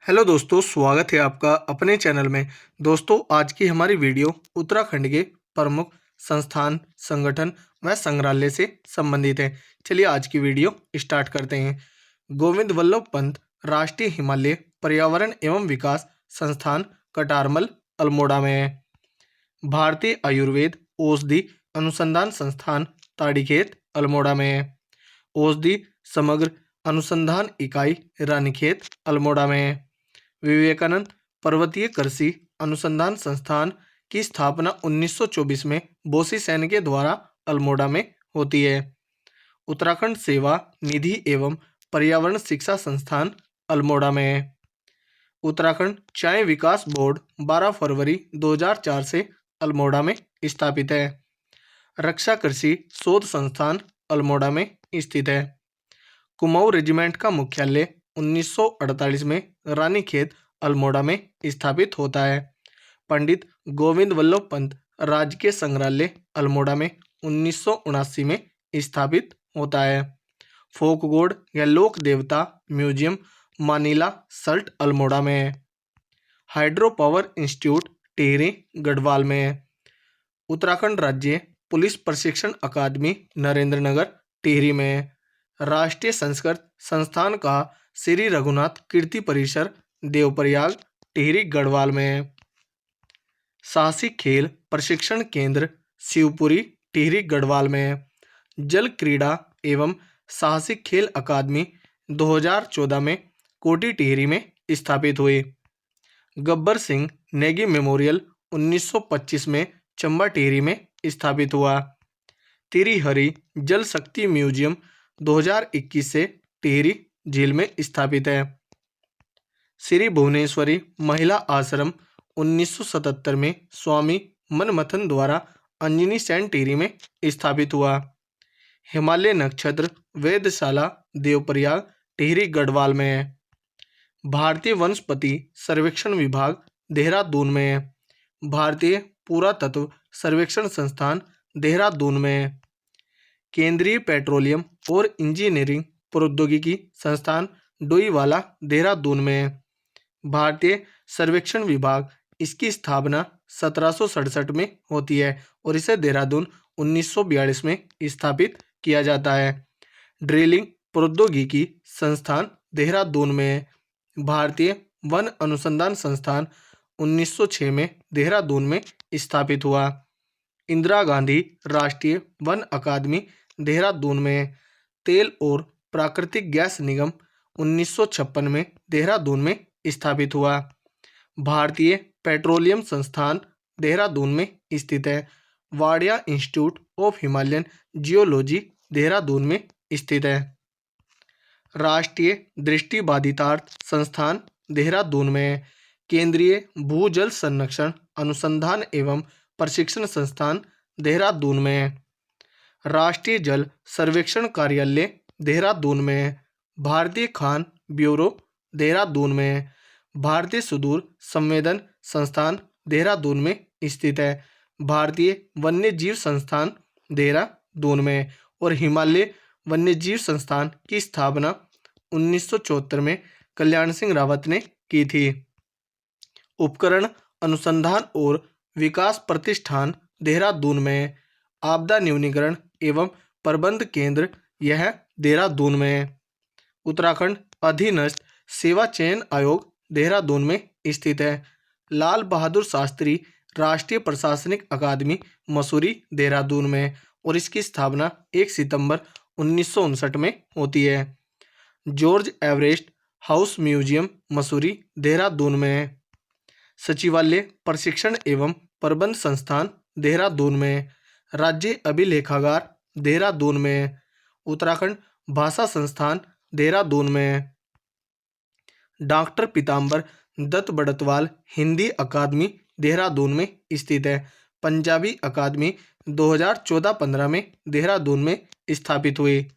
Hello दोस्तों, स्वागत है आपका अपने चैनल में। दोस्तों, आज की हमारी वीडियो उत्तराखंड के प्रमुख संस्थान, संगठन व संग्रहालय से संबंधित है। चलिए आज की वीडियो स्टार्ट करते हैं। गोविंद वल्लभ पंत राष्ट्रीय हिमालय पर्यावरण एवं विकास संस्थान कटारमल, अल्मोड़ा में है। भारतीय आयुर्वेद औषधि अनुसंधान संस्थान ताड़ीखेत, अल्मोड़ा में है। औषधि समग्र अनुसंधान इकाई रानीखेत, अल्मोड़ा में है। विवेकानंद पर्वतीय कृषि अनुसंधान संस्थान की स्थापना 1924 में बोसी सैन के द्वारा अल्मोड़ा में होती है। उत्तराखंड सेवा निधि एवं पर्यावरण शिक्षा संस्थान अल्मोड़ा में है। उत्तराखंड चाय विकास बोर्ड 12 फरवरी 2004 से अल्मोड़ा में स्थापित है। रक्षा कृषि शोध संस्थान अल्मोड़ा में स्थित है। कुमाऊं रेजिमेंट का मुख्यालय 1948 में रानीखेत, अल्मोड़ा में स्थापित होता है। पंडित गोविंद वल्लभ पंत राजकीय संग्रहालय अल्मोड़ा में 1979 में स्थापित होता है। फोक गॉड या लोक देवता म्यूजियम मानीला सल्ट, अल्मोड़ा में है। Hydro power institute Tehri, Garhwal में है। उत्तराखंड राज्य पुलिस प्रशिक्षण अकादमी नरेंद्र नगर, टिहरी में है। राष्ट्रीय संस्कृत संस्थान का श्री रघुनाथ कीर्ति परिसर देवप्रयाग, टिहरी, गढ़वाल में है। साहसिक खेल प्रशिक्षण केंद्र शिवपुरी, टिहरी, गढ़वाल में है। जल क्रीड़ा एवं साहसिक खेल अकादमी 2014 में कोटी, टिहरी में स्थापित हुई। गब्बर सिंह नेगी मेमोरियल 1925 में चंबा, टिहरी में स्थापित हुआ। तिरिहरी जल शक्ति म्यूजियम 2021 से टिहरी झील में स्थापित है। श्री भुवनेश्वरी महिला आश्रम 1977 में स्वामी मनमथन द्वारा अंजनी सैन, टिहरी में स्थापित हुआ। हिमालय नक्षत्र वेधशाला देवप्रयाग, टिहरी, गढ़वाल में है। भारतीय वनस्पति सर्वेक्षण विभाग देहरादून में है। भारतीय पुरातत्व सर्वेक्षण संस्थान देहरादून में है। केंद्रीय पेट्रोलियम और इंजीनियरिंग प्रौद्योगिकी संस्थान डोईवाला, देहरादून में है। भारतीय सर्वेक्षण विभाग इसकी स्थापना 1767 में होती है और इसे देहरादून 1942 में स्थापित किया जाता है। ड्रिलिंग प्रौद्योगिकी संस्थान देहरादून में है। भारतीय वन अनुसंधान संस्थान 1906 में देहरादून में स्थापित हुआ। इंदिरा गांधी राष्ट्रीय वन अकादमी देहरादून में। तेल और प्राकृतिक गैस निगम 1956 में देहरादून में स्थापित हुआ। भारतीय पेट्रोलियम संस्थान देहरादून में स्थित है। Wadia institute of Himalayan geology Dehradun में स्थित है। राष्ट्रीय दृष्टिबाधितार्थ संस्थान देहरादून में। केंद्रीय भूजल संरक्षण अनुसंधान एवं प्रशिक्षण संस्थान देहरादून में। राष्ट्रीय जल सर्वेक्षण कार्यालय देहरादून में। भारतीय खान ब्यूरो देहरादून में। भारतीय सुदूर संवेदन संस्थान देहरादून में स्थित है। भारतीय वन्य जीव संस्थान देहरादून में। और हिमालय वन्य जीव संस्थान की स्थापना 1974 में कल्याण सिंह रावत ने की थी। उपकरण अनुसंधान और विकास प्रतिष्ठान देहरादून में। आपदा न्यूनीकरण एवं प्रबंध केंद्र यह देहरादून में। उत्तराखंड अधीनस्थ सेवा चयन आयोग देहरादून में स्थित है। लाल बहादुर शास्त्री राष्ट्रीय प्रशासनिक अकादमी मसूरी, देहरादून में और इसकी स्थापना 1 सितंबर 1959 में होती है। George Everest house museum Mussoorie, Dehradun में। सचिवालय प्रशिक्षण एवं प्रबंध संस्थान देहरादून में। राज्य अभिलेखागार देहरादून में। उत्तराखंड भाषा संस्थान देहरादून में। डॉक्टर पीताम्बर दत्त बड़तवाल हिंदी अकादमी देहरादून में स्थित है। पंजाबी अकादमी 2014-15 में देहरादून में स्थापित हुई।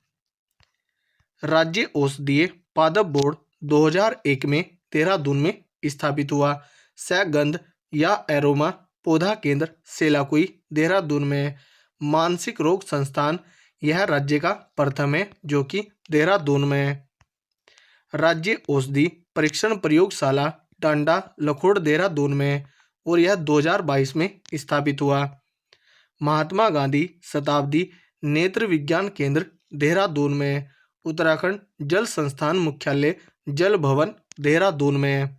राज्य औषधीय पादप बोर्ड 2001 में देहरादून में स्थापित हुआ। सगंध या एरोमा पौधा केंद्र सेलाकुई, देहरादून में। मानसिक रोग संस्थान यह राज्य का प्रथम है जो कि देहरादून में है। राज्य औषधि परीक्षण प्रयोगशाला टांडा लखोड़ देहरादून में और यह 2022 में स्थापित हुआ। महात्मा गांधी शताब्दी नेत्र विज्ञान केंद्र देहरादून में। उत्तराखंड जल संस्थान मुख्यालय जल भवन देहरादून में।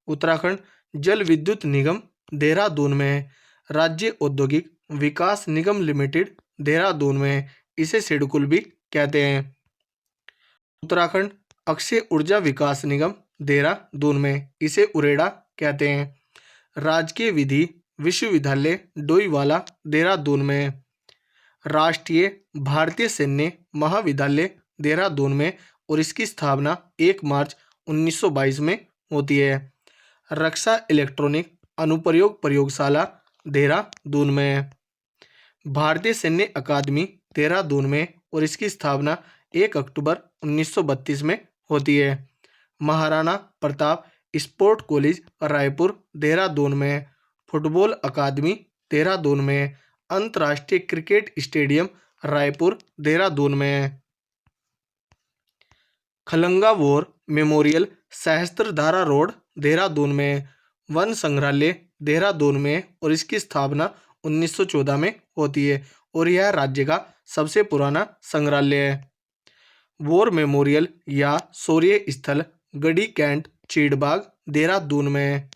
उत्तराखंड जल विद्युत निगम देहरादून में। राज्य औद्योगिक विकास निगम लिमिटेड देहरादून में, इसे सिडकुल भी कहते हैं। उत्तराखंड अक्षय ऊर्जा विकास निगम देहरादून में, इसे उरेडा कहते हैं। राजकीय विधि विश्वविद्यालय डोईवाला देहरादून में। राष्ट्रीय भारतीय सैन्य महाविद्यालय देहरादून में और इसकी स्थापना 1 मार्च 1922 में होती है। रक्षा इलेक्ट्रॉनिक अनुप्रयोग प्रयोगशाला देहरादून में। भारतीय सैन्य अकादमी देहरादून में और इसकी स्थापना 1 अक्टूबर 1932 में होती है। महाराणा प्रताप स्पोर्ट कॉलेज रायपुर देहरादून में। फुटबॉल अकादमी देहरादून में। अंतर्राष्ट्रीय क्रिकेट स्टेडियम रायपुर देहरादून में। Khalanga war memorial Sahastradhara road Dehradun में। वन संग्रहालय देहरादून में और इसकी स्थापना 1914 में होती है और यह राज्य का सबसे पुराना संग्रहालय है। वॉर मेमोरियल या शौर्य स्थल गढ़ी कैंट चीड़बाग देहरादून में।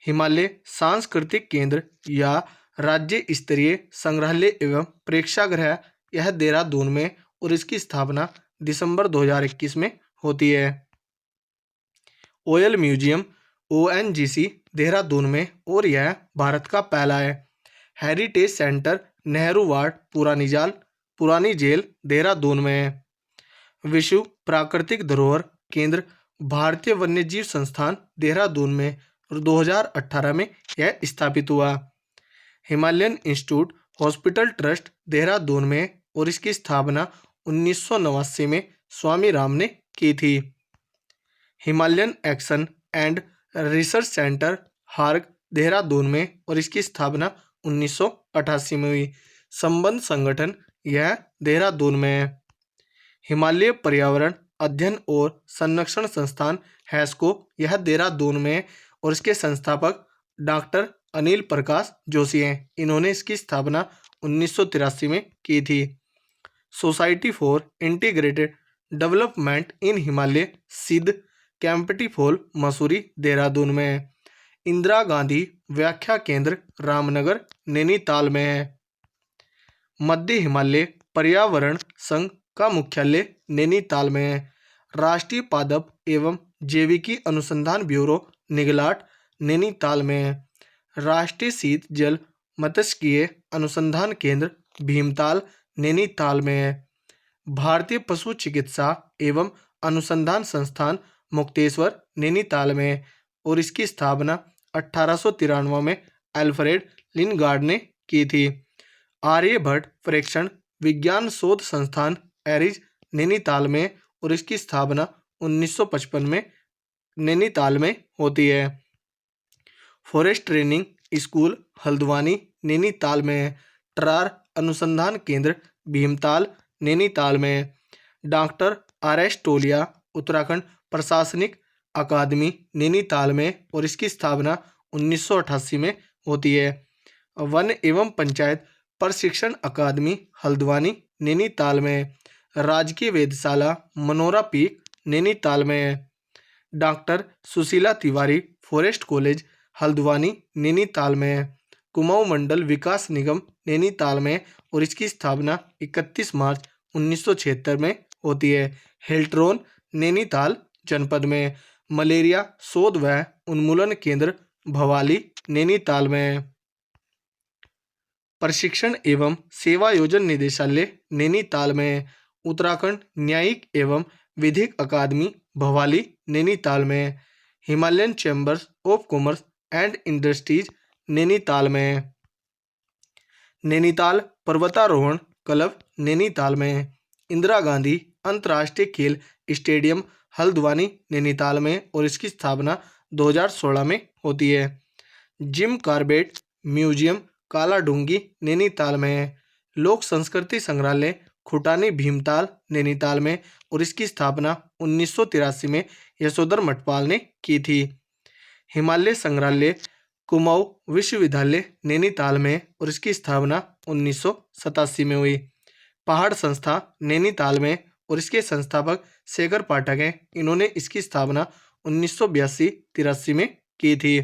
हिमालय सांस्कृतिक केंद्र या राज्य स्तरीय संग्रहालय एवं प्रेक्षागृह यह देहरादून में और इसकी स्थापना दिसंबर 2021 में होती है। ऑयल म्यूजियम ONGC देहरादून में और यह भारत का पहला है। हेरिटेज सेंटर नेहरू वार्ड पुरानी जेल देहरादून में। विश्व प्राकृतिक धरोहर केंद्र भारतीय वन्यजीव संस्थान देहरादून में और 2018 में यह स्थापित हुआ। Himalayan institute hospital trust Dehradun में और इसकी स्थापना 1989 में स्वामी राम ने की थी। Himalayan action and research centre हार्ग देहरादून में और इसकी स्थापना 1988 में हुई। संबंध संगठन यह देहरादून में है। हिमालय पर्यावरण अध्ययन और संरक्षण संस्थान हैस्को यह देहरादून में और इसके संस्थापक डॉक्टर अनिल प्रकाश जोशी हैं। इन्होंने इसकी स्थापना 1983 में की थी। Society for integrated development in Himalaya सिद्ध कैंपटी फॉल मसूरी देहरादून में। इंदिरा गांधी व्याख्या केंद्र रामनगर नैनीताल में है। मध्य हिमालय पर्यावरण संघ का मुख्यालय नैनीताल में है। राष्ट्रीय पादप एवं जैविकी अनुसंधान ब्यूरो निगलाट नैनीताल में है। राष्ट्रीय शीत जल मत्स्यिकीय अनुसंधान केंद्र भीमताल नैनीताल में है। भारतीय पशु चिकित्सा एवं अनुसंधान संस्थान मुक्तेश्वर नैनीताल में है और इसकी स्थापना 1893 में अल्फ्रेड लिनगार्ड ने की थी। आर्यभट्ट प्रेक्षण विज्ञान शोध संस्थान एरिज नैनीताल में और इसकी स्थापना 1955 में नैनीताल में होती है। Forest training school Haldwani Nainital में है। ट्रार अनुसंधान केंद्र भीमताल नैनीताल में। डॉक्टर RS टोलिया उत्तराखंड प्रशासनिक अकादमी नैनीताल में और इसकी स्थापना 1988 में होती है। वन एवं पंचायत प्रशिक्षण अकादमी हल्द्वानी नैनीताल में। राजकीय वेधशाला मनोरा पीक नैनीताल में है। Doctor Sushila Tiwari forest college Haldwani Nainital में है। कुमाऊं मंडल विकास निगम नैनीताल में और इसकी स्थापना 31 मार्च 1976 में होती है। हिल्ट्रॉन नैनीताल जनपद में। मलेरिया शोध व उन्मूलन केंद्र भवाली नैनीताल में। प्रशिक्षण एवं सेवा योजन निदेशालय नैनीताल में। उत्तराखंड न्यायिक एवं विधिक अकादमी भवाली नैनीताल में। Himalayan chambers of commerce and industries Nainital में। नैनीताल पर्वतारोहण क्लब नैनीताल में। इंदिरा गांधी अंतर्राष्ट्रीय खेल स्टेडियम हल्द्वानी नैनीताल में और इसकी स्थापना 2016 में होती है। Jim Corbett museum Kaladhungi Nainital में है। लोक संस्कृति संग्रहालय खुटानी भीमताल नैनीताल में और इसकी स्थापना 1983 में यशोधर मठपाल ने की थी। हिमालय संग्रहालय कुमाऊं विश्वविद्यालय नैनीताल में और इसकी स्थापना 1987 में हुई। पहाड़ संस्था नैनीताल में और इसके संस्थापक शेखर पाठक हैं। इन्होंने इसकी स्थापना 1982-83 में की थी।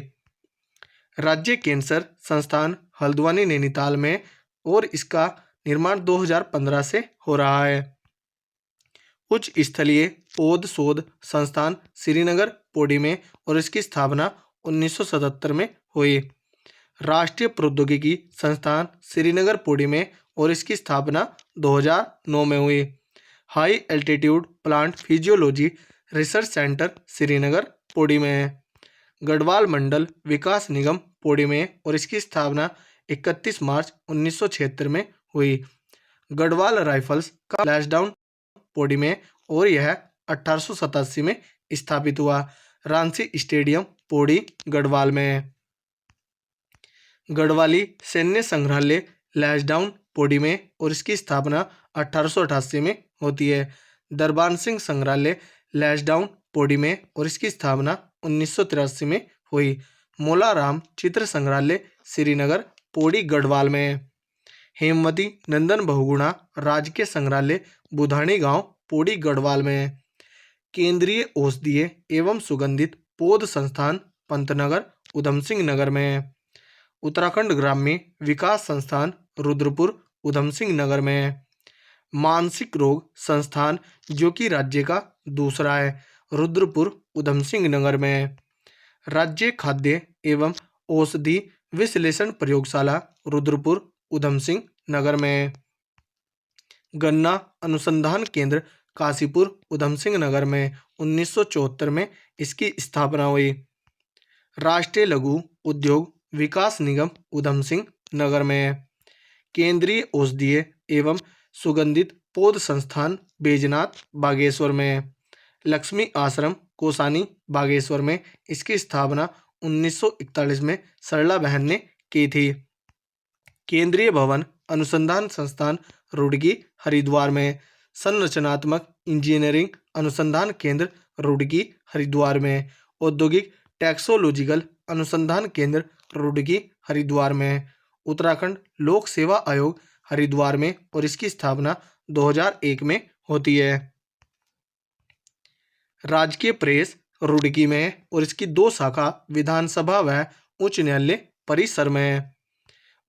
राज्य कैंसर संस्थान हल्द्वानी नैनीताल में और इसका निर्माण 2015 से हो रहा है। उच्च स्थलीय पौध शोध संस्थान श्रीनगर पौड़ी में और इसकी स्थापना 1977 में हुई। राष्ट्रीय प्रौद्योगिकी संस्थान श्रीनगर पौड़ी में और इसकी स्थापना 2009 में हुई। High altitude plant physiology research centre Srinagar Pauri में है। गढ़वाल मंडल विकास निगम पौड़ी में और इसकी स्थापना 31 मार्च 1976 में हुई। गढ़वाल राइफल्स का फ्लैशडाउन पौड़ी में और यह 1887 में स्थापित हुआ। रांची स्टेडियम पौड़ी गढ़वाल में है। गढ़वाली सैन्य संग्रहालय लैंसडाउन पौड़ी में और इसकी स्थापना 1888 में होती है। दरबान सिंह संग्रहालय लैंसडाउन पौड़ी में और इसकी स्थापना 1983 में हुई। मोलाराम चित्र संग्रहालय श्रीनगर पौड़ी गढ़वाल में है। हेमवती नंदन बहुगुणा राजकीय संग्रहालय बुधानी गांव पौड़ी गढ़वाल में है। केंद्रीय औषधीय एवं सुगंधित पौध संस्थान पंतनगर उधम सिंह नगर में है। उत्तराखंड ग्राम्य विकास संस्थान रुद्रपुर उधम सिंह नगर में है। मानसिक रोग संस्थान जो कि राज्य का दूसरा है, रुद्रपुर उधम सिंह नगर में है। राज्य खाद्य एवं औषधि विश्लेषण प्रयोगशाला रुद्रपुर उधम सिंह नगर में है। गन्ना अनुसंधान केंद्र काशीपुर उधम सिंह नगर में 1974 में इसकी स्थापना हुई। राष्ट्रीय लघु उद्योग विकास निगम उधम सिंह नगर में है। केंद्रीय औषधीय एवं सुगंधित पौध संस्थान बैजनाथ बागेश्वर में है। लक्ष्मी आश्रम कोसानी बागेश्वर में इसकी स्थापना 1941 में सरला बहन ने की थी। केंद्रीय भवन अनुसंधान संस्थान रुड़की हरिद्वार में। संरचनात्मक इंजीनियरिंग अनुसंधान केंद्र रुड़की हरिद्वार में। औद्योगिक टैक्सोलॉजिकल अनुसंधान केंद्र रुड़की हरिद्वार में। उत्तराखंड लोक सेवा आयोग हरिद्वार में और इसकी स्थापना 2001 में होती है। राजकीय प्रेस रुड़की में और इसकी 2 शाखा विधानसभा व उच्च न्यायालय परिसर में है।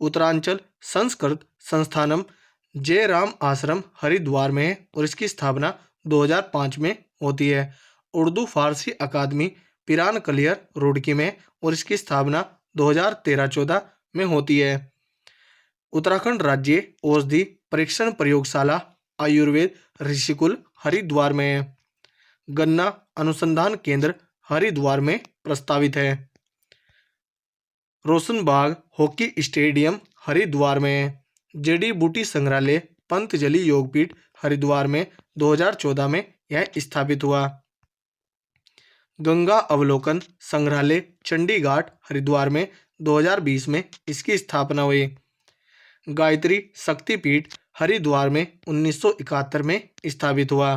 उत्तरांचल संस्कृत संस्थानम जयराम आश्रम हरिद्वार में और इसकी स्थापना 2005 में होती है। उर्दू फारसी अकादमी पिरान कलियर रुड़की में और इसकी स्थापना 2013-14 में होती है। उत्तराखंड राज्य औषधि परीक्षण प्रयोगशाला आयुर्वेद ऋषिकुल हरिद्वार में है। गन्ना अनुसंधान केंद्र हरिद्वार में प्रस्तावित है। रोशनबाग हॉकी स्टेडियम हरिद्वार में है। जड़ी बूटी संग्रहालय पंतजलि योगपीठ हरिद्वार में 2014 में यह स्थापित हुआ। गंगा अवलोकन संग्रहालय चंडीघाट हरिद्वार में 2020 में इसकी स्थापना हुई। गायत्री शक्तिपीठ हरिद्वार में 1971 में स्थापित हुआ।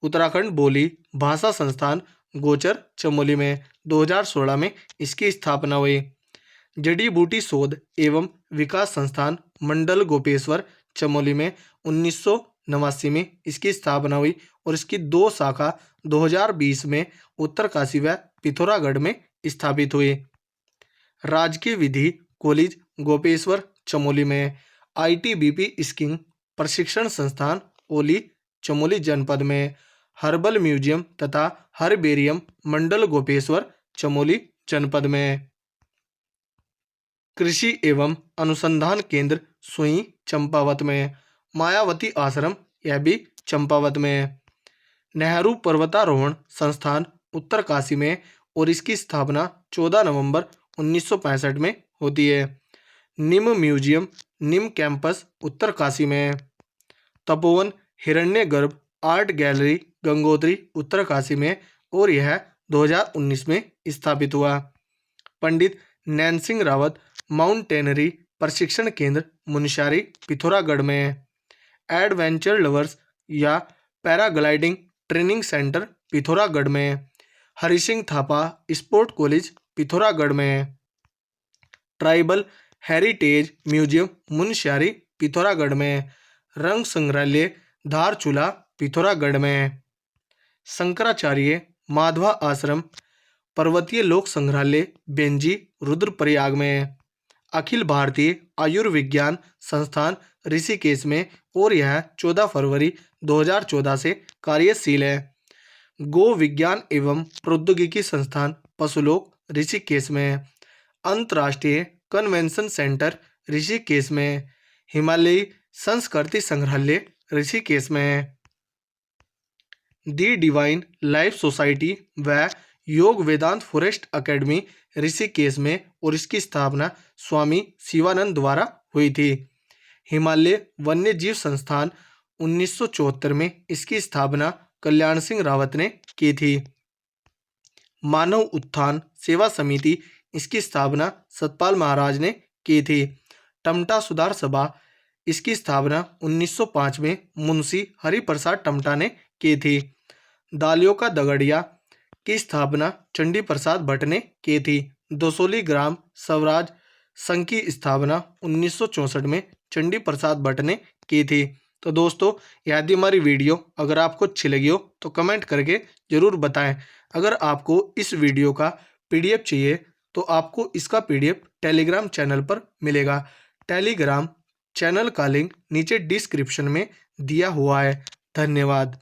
उत्तराखंड बोली भाषा संस्थान गोचर चमोली में 2016 में इसकी स्थापना हुई। जड़ी बूटी शोध एवं विकास संस्थान मंडल गोपेश्वर चमोली में 1989 में इसकी स्थापना हुई और इसकी 2 शाखा 2020 में उत्तरकाशी व पिथौरागढ़ में स्थापित हुई। राजकीय विधि कॉलेज गोपेश्वर चमोली में। ITBP स्कीइंग प्रशिक्षण संस्थान ओली चमोली जनपद में। हर्बल म्यूजियम तथा हर्बेरियम मंडल गोपेश्वर चमोली जनपद में। कृषि एवं अनुसंधान केंद्र सुई चंपावत में। मायावती आश्रम यह भी चंपावत में है। नेहरू पर्वतारोहण संस्थान उत्तरकाशी में और इसकी स्थापना 14 नवंबर 1965 में होती है। निम म्यूजियम निम कैंपस उत्तरकाशी में है। तपोवन हिरण्यगर्भ आर्ट गैलरी गंगोत्री उत्तरकाशी में और यह 2019 में स्थापित हुआ। पंडित नैन सिंह रावत माउंटेनरी प्रशिक्षण केंद्र मुनस्यारी पिथौरागढ़ में है। एडवेंचर लवर्स या पैराग्लाइडिंग ट्रेनिंग सेंटर पिथौरागढ़ में है। हरि सिंह थापा स्पोर्ट कॉलेज पिथौरागढ़ में है। Tribal heritage museum Munsiyari Pithoragarh में है। रंग संग्रहालय धारचूला पिथौरागढ़ में है। शंकराचार्य माधवा आश्रम पर्वतीय लोक संग्रहालय बेंजी रुद्रप्रयाग में है। अखिल भारतीय आयुर्विज्ञान संस्थान ऋषिकेश में और यह 14 फरवरी 2014 से कार्यशील है। गो विज्ञान एवं प्रौद्योगिकी संस्थान पशुलोक ऋषिकेश में है। अंतर्राष्ट्रीय कन्वेंशन सेंटर ऋषिकेश में है। हिमालयी संस्कृति संग्रहालय ऋषिकेश में है। दी डिवाइन लाइफ सोसाइटी व योग वेदांत फॉरेस्ट एकेडमी ऋषिकेश में और इसकी स्थापना स्वामी शिवानंद द्वारा हुई थी। हिमालय वन्य जीव संस्थान 1974 में इसकी स्थापना कल्याण सिंह रावत ने की थी। मानव उत्थान सेवा समिति इसकी स्थापना सतपाल महाराज ने की थी। टमटा सुधार सभा इसकी स्थापना 1905 में मुंशी हरिप्रसाद टमटा ने की थी। दालियों का दगड़िया की स्थापना चंडी प्रसाद भट्ट ने की थी। दसोली ग्राम स्वराज संघ की स्थापना 1964 में चंडी प्रसाद भट्ट ने की थी। तो दोस्तों, यदि हमारी वीडियो अगर आपको अच्छी लगी हो तो कमेंट करके ज़रूर बताएं। अगर आपको इस वीडियो का पीडीएफ चाहिए तो आपको इसका पीडीएफ टेलीग्राम चैनल पर मिलेगा। टेलीग्राम चैनल का लिंक नीचे डिस्क्रिप्शन में दिया हुआ है। धन्यवाद।